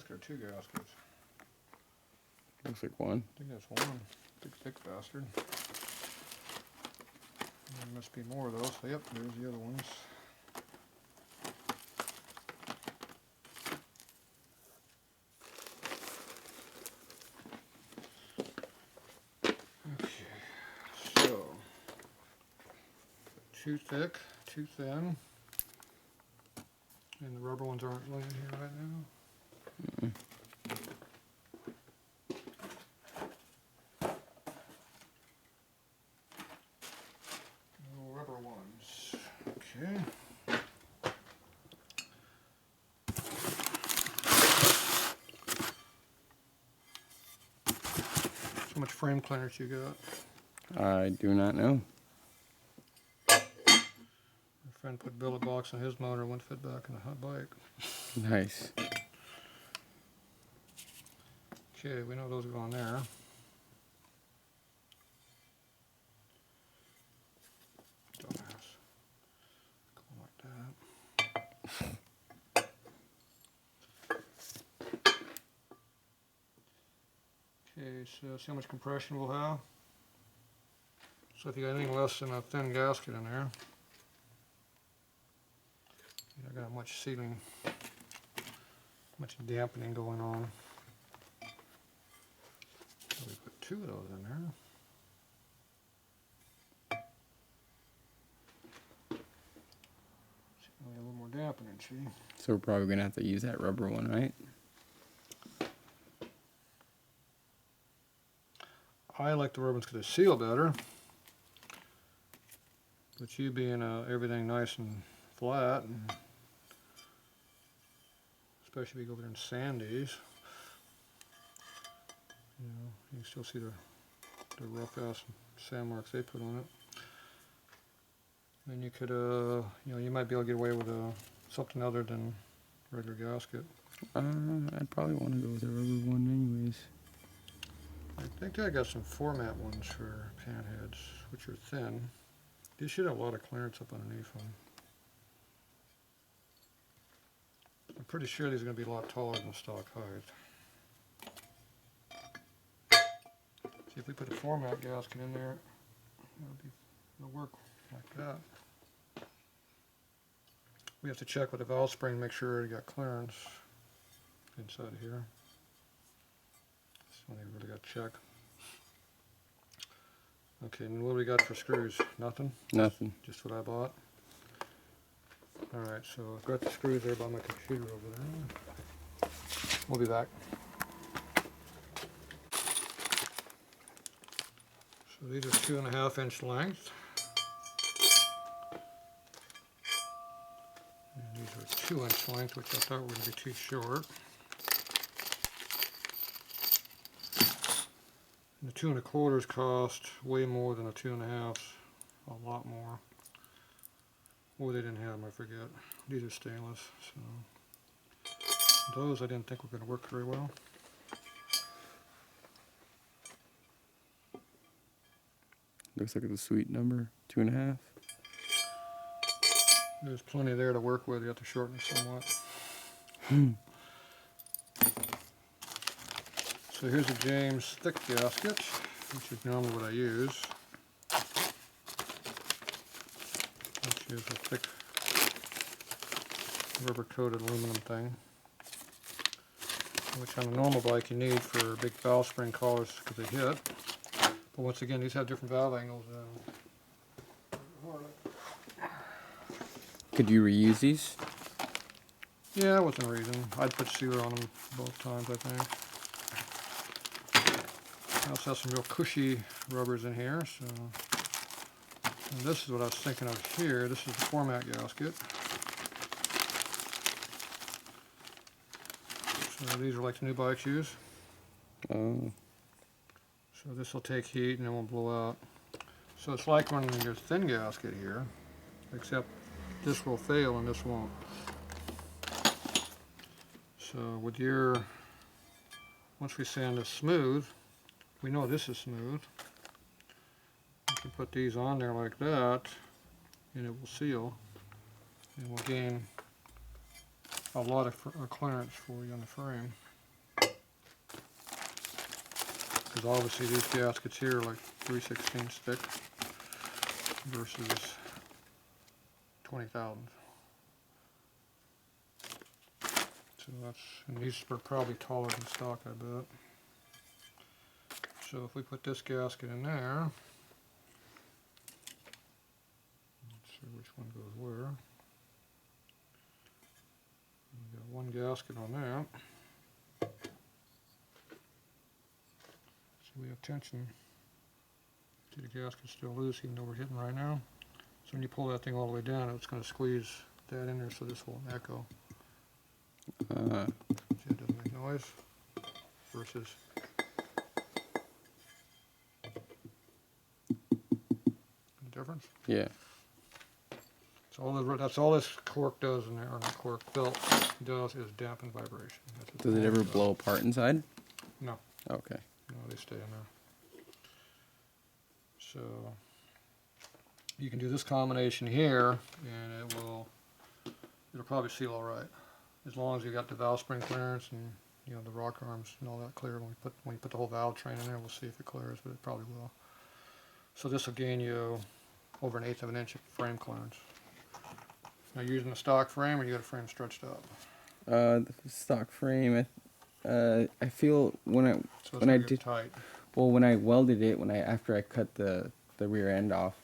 gasket or two gaskets? Looks like one. I think that's one. Big thick bastard. There must be more of those. Yep, there's the other ones. Okay, so too thick, too thin, and the rubber ones aren't laying here right now. No rubber ones. Okay. How much frame clearance you got? I do not know. My friend put billet box on his motor, wouldn't fit back in the hot bike. Nice. Okay, we know those go on there. Dumbass. Go like that. Okay, so see how much compression we'll have? So if you got anything less than a thin gasket in there, you don't got much sealing, much dampening going on. So we put two of those in there. See, a little more dampening, see? So we're probably gonna have to use that rubber one, right? I like the rubber ones because they seal better. But you being everything nice and flat, and especially if you go over there in sandies, you know, you can still see the rough ass sand marks they put on it. And you could, you know, you might be able to get away with something other than regular gasket. I'd probably want to go with the rubber one anyways. I think I got some format ones for panheads, which are thin. These should have a lot of clearance up underneath them. I'm pretty sure these are going to be a lot taller than the stock height. See, if we put a format gasket in there, it'll work like that. We have to check with the valve spring, make sure it got clearance inside of here. That's when they really got to check. Okay, and what do we got for screws? Nothing? Nothing. Just what I bought. Alright, so I've got the screws there by my computer over there. We'll be back. So these are 2.5 inch length. And these are 2 inch length, which I thought were going to be too short. And the 2 1/4 cost way more than a 2.5, a lot more. Or they didn't have them, I forget. These are stainless, so those I didn't think were going to work very well. Looks like it's a sweet number, 2.5. There's plenty there to work with. You have to shorten it somewhat. So here's a James thick gasket, which is normally what I use. Which is a thick rubber coated aluminum thing. Which on a normal bike you need for big valve spring collars because they hit. But once again, these have different valve angles. Harley. Could you reuse these? Yeah, that wasn't a reason. I'd put sealer on them both times, I think. I also have some real cushy rubbers in here, so. And this is what I was thinking of here. This is the format gasket. So these are like the new bikes use. Oh. So this will take heat and it won't blow out. So it's like running your thin gasket here, except this will fail and this won't. So with your, once we sand this smooth, we know this is smooth. You can put these on there like that and it will seal and will gain a lot of clearance for you on the frame. because obviously these gaskets here are like 3/16 thick versus 20,000. So that's, and these are probably taller than stock, I bet. So if we put this gasket in there, let's see which one goes where. We got one gasket on that. So we have tension. See, the gasket's still loose even though we're hitting right now. So when you pull that thing all the way down, it's going to squeeze that in there so this won't echo. See, it doesn't make noise versus the difference. Yeah. So that's all this cork does in there, or not cork, felt does is dampen vibration. Does it ever blow apart inside? No. Okay. No, they stay in there. So you can do this combination here, and it'll probably seal all right, as long as you got the valve spring clearance and the rock arms and all that clear. When you put the whole valve train in there, we'll see if it clears, but it probably will. So this will gain you over 1/8 of an inch of frame clearance. Now, using a stock frame, or you got a frame stretched up? The stock frame. I feel when I did tight. Well, when I welded it, after I cut the rear end off,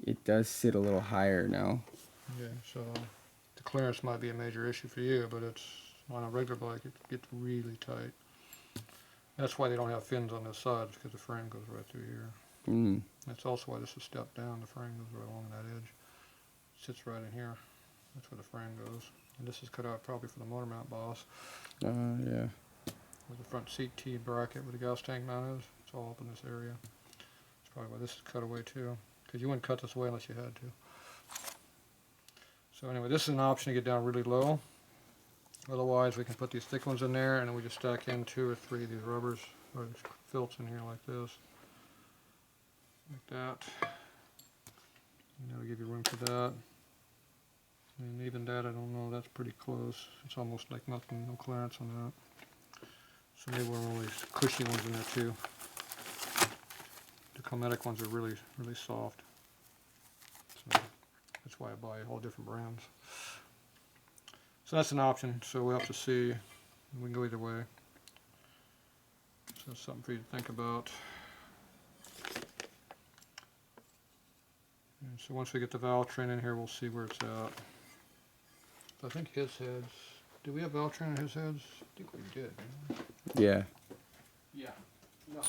it does sit a little higher now. Yeah, so the clearance might be a major issue for you, but it's on a regular bike, it gets really tight. That's why they don't have fins on the sides, because the frame goes right through here. Mm. That's also why this is stepped down. The frame goes right along that edge. It sits right in here. That's where the frame goes. And this is cut out probably for the motor mount boss. Yeah. With the front seat T bracket where the gas tank mount is. It's all up in this area. That's probably why this is cut away too. Because you wouldn't cut this away unless you had to. So anyway, this is an option to get down really low. Otherwise, we can put these thick ones in there, and then we just stack in 2 or 3 of these rubbers, or these filts in here like this. Like that. And that'll give you room for that. And even that, I don't know, that's pretty close. It's almost like nothing, no clearance on that. So maybe one of these cushy ones in there too. The Cometic ones are really, really soft. So that's why I buy all different brands. So that's an option, so we'll have to see. We can go either way. So that's something for you to think about. And so once we get the valve train in here, we'll see where it's at. I think his heads, do we have valve train in his heads? I think we did. Yeah. Yeah. No.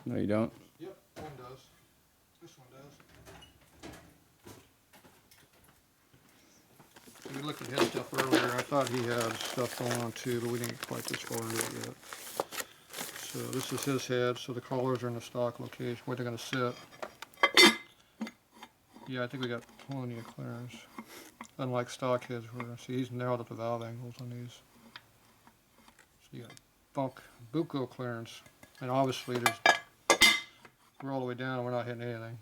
No, you don't? Yep, one does. This one does. We looked at his stuff earlier. I thought he had stuff going on too, but we didn't get quite this far into it yet. So this is his head, so the collars are in the stock location, where they're going to sit. Yeah, I think we got plenty of clearance. Unlike stock heads, where see he's narrowed up the valve angles on these. So you got bucco clearance, and obviously we're all the way down and we're not hitting anything,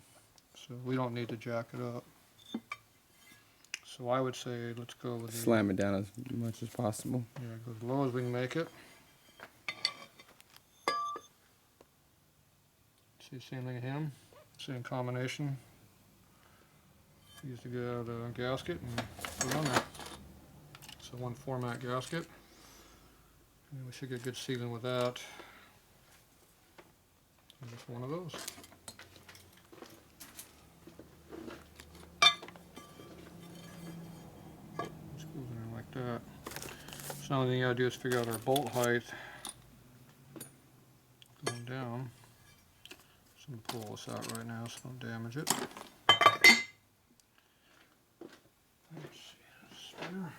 so we don't need to jack it up. So I would say let's go with Slam it down as much as possible. Yeah, go as low as we can make it. See, same thing at him, same combination. Use the gasket and put it on there. So one format gasket. And we should get good sealing with that. And just one of those. Just goes in there like that. So the only thing you gotta do is figure out our bolt height going down. So I'm gonna pull this out right now so don't damage it. Let's see, spare.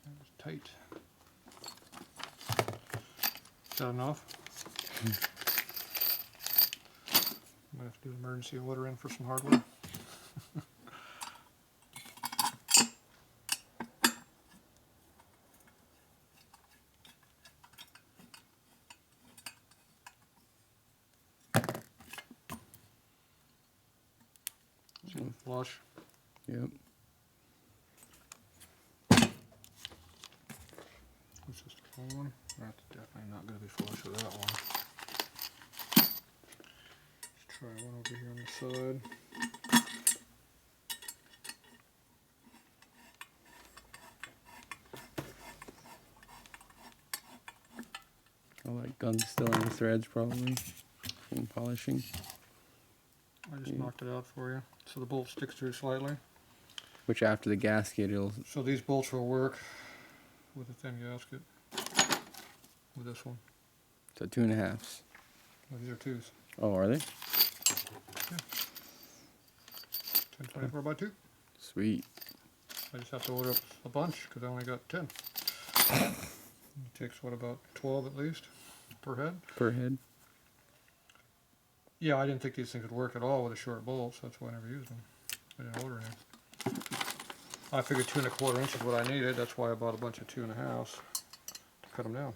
That's tight. Is that enough? Might have to do emergency order in for some hardware. flush. Yep. It's just a full one. That's definitely not going to be flush with that one. Let's try one over here on the side. All that gun's still on the threads probably from polishing. I just knocked it out for you. So the bolt sticks through slightly. Which after the gasket it'll... So these bolts will work with a thin gasket. With this one. So 2.5s. Oh, these are 2s. Oh, are they? Yeah. 1024 by 2. Sweet. I just have to order up a bunch because I only got 10. It takes, what, about 12 at least per head? Per head. Yeah, I didn't think these things would work at all with a short bolt, so that's why I never used them. I didn't order any. I figured 2¼ inches is what I needed. That's why I bought a bunch of 2.5s to cut them down.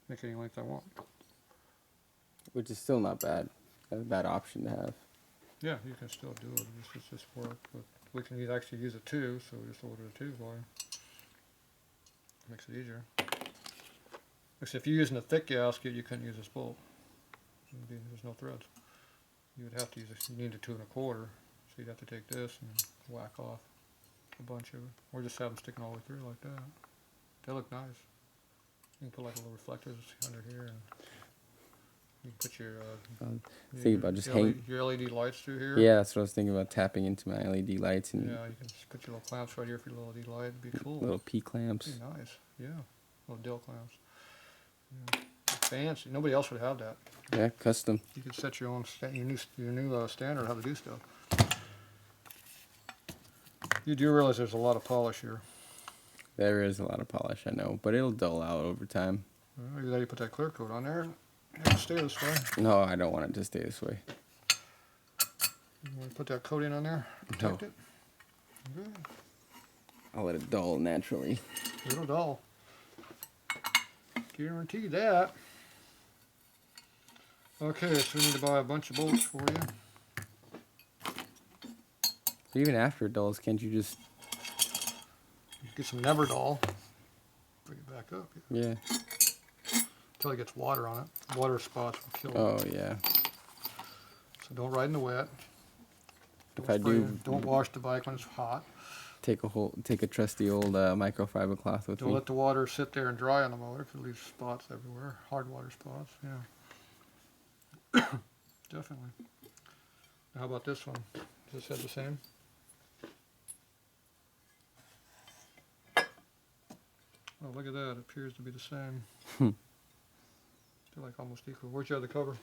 Make any length I want. Which is still not bad. That's a bad option to have. Yeah, you can still do it. It's just work. But we can actually use a 2, so we just order a 2 for you. Makes it easier. Except if you're using a thick gasket, you couldn't use this bolt. There's no threads. You would have to use this. You need a 2¼ so you'd have to take this and whack off a bunch of it, or just have them sticking all the way through like that. They look nice. You can put like little reflectors under here, and you can put your Think about just hang your LED lights through here. Yeah, that's what I was thinking about, tapping into my LED lights and Yeah, you can just put your little clamps right here for your little LED light. It'd be cool. little P clamps. It'd be nice. Yeah, little Dill clamps. Yeah. Fancy. Nobody else would have that. Yeah, custom. You could set your own your new standard how to do stuff. You do realize there's a lot of polish here. There is a lot of polish, I know, but it'll dull out over time. You gotta put that clear coat on there. It'll stay this way. No, I don't want it to stay this way. You want to put that coating on there? Protect it? Good. I'll let it dull naturally. It'll dull. Guarantee that. Okay, so we need to buy a bunch of bolts for you. But even after it dulls, can't you just... Get some never dull. Bring it back up. Yeah. Until it gets water on it. Water spots will kill it. Oh, yeah. So don't ride in the wet. If I do... Don't wash the bike when it's hot. Take a trusty old microfiber cloth with Don't me. let the water sit there and dry on the motor because it leaves spots everywhere. Hard water spots, yeah. Definitely. Now how about this one? Does this have the same? Oh, look at that. It appears to be the same. They're like almost equal. Where'd you have the cover?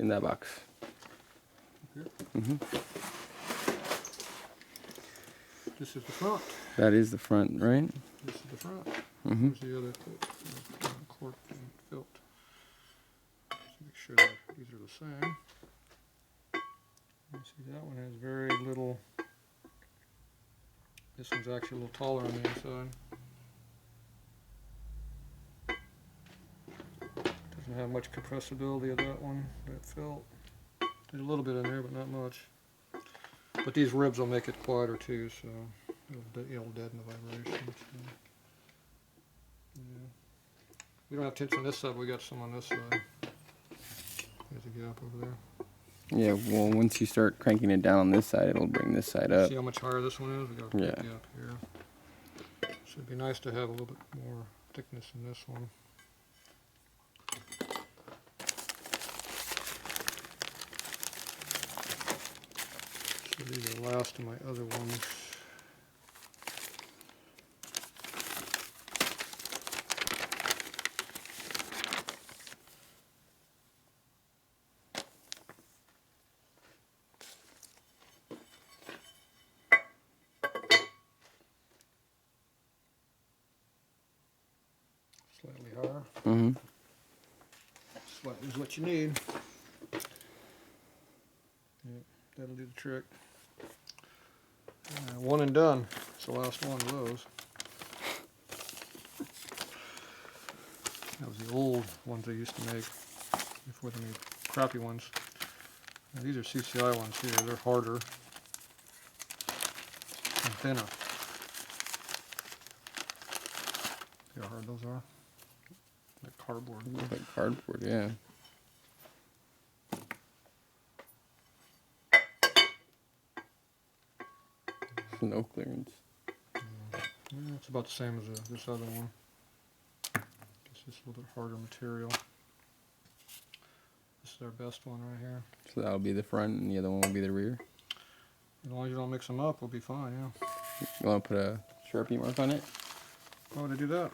In that box. Here. Mm-hmm. This is the front. That is the front, right? This is the front. Mm-hmm. Here's the other cork and felt. Let's make sure that these are the same. You see that one has very little. This one's actually a little taller on the inside. Doesn't have much compressibility of that one, that felt. There's a little bit in there, but not much. But these ribs will make it quieter too, so it'll deaden the vibration. So. Yeah. We don't have tints on this side, we got some on this side. There's a gap over there. Yeah, well, once you start cranking it down on this side, it'll bring this side up. See how much higher this one is? We got a big Yeah. gap here. So it'd be nice to have a little bit more thickness in this one. So these are the last of my other ones. Slightly higher. Mm-hmm. Slightly is what you need. Yep, that'll do the trick. One and done. It's the last one of those. That was the old ones they used to make before they made crappy ones. Now, these are CCI ones here. They're harder and thinner. See how hard those are? Like cardboard. Like cardboard, yeah. No clearance. Yeah, it's about the same as this other one. Guess this is a little bit harder material. This is our best one right here. So that'll be the front, and the other one will be the rear. As long as you don't mix them up, we'll be fine, yeah. You want to put a Sharpie mark on it? Why would I do that?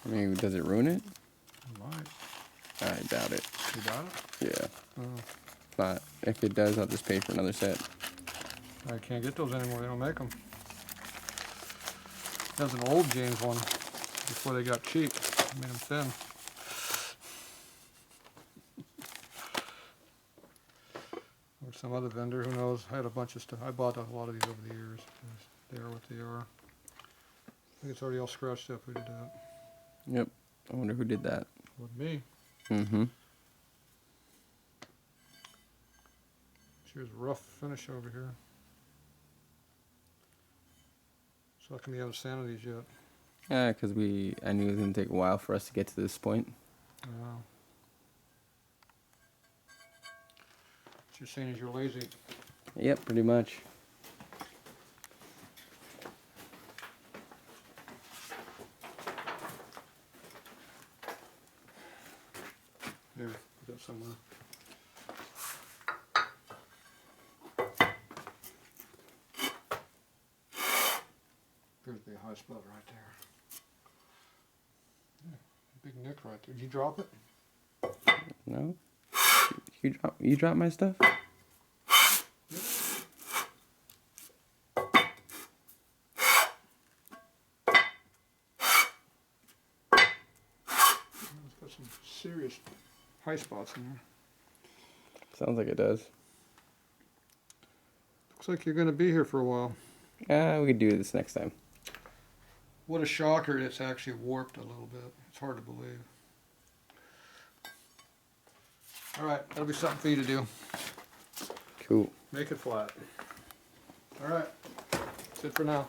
I mean, does it ruin it? It might. I doubt it. You got it? Yeah. Oh. But if it does, I'll just pay for another set. I can't get those anymore. They don't make them. That was an old James one before they got cheap. They made them thin. Or some other vendor, who knows. I had a bunch of stuff. I bought a lot of these over the years. They are what they are. I think it's already all scratched up. Who did that? Yep. I wonder who did that. With me. Mm-hmm. Here's a rough finish over here. So how come you haven't sanded these yet? Yeah, because I knew it was going to take a while for us to get to this point. Wow. What you're saying is you're lazy. Yep, pretty much. Here, put that somewhere. There's the high spot right there. Yeah, big nick right there. Did you drop it? No? You drop my stuff? Yep. It's got some serious high spots in there. Sounds like it does. Looks like you're going to be here for a while. We could do this next time. What a shocker, it's actually warped a little bit. It's hard to believe. Alright, that'll be something for you to do. Cool. Make it flat. Alright, that's it for now.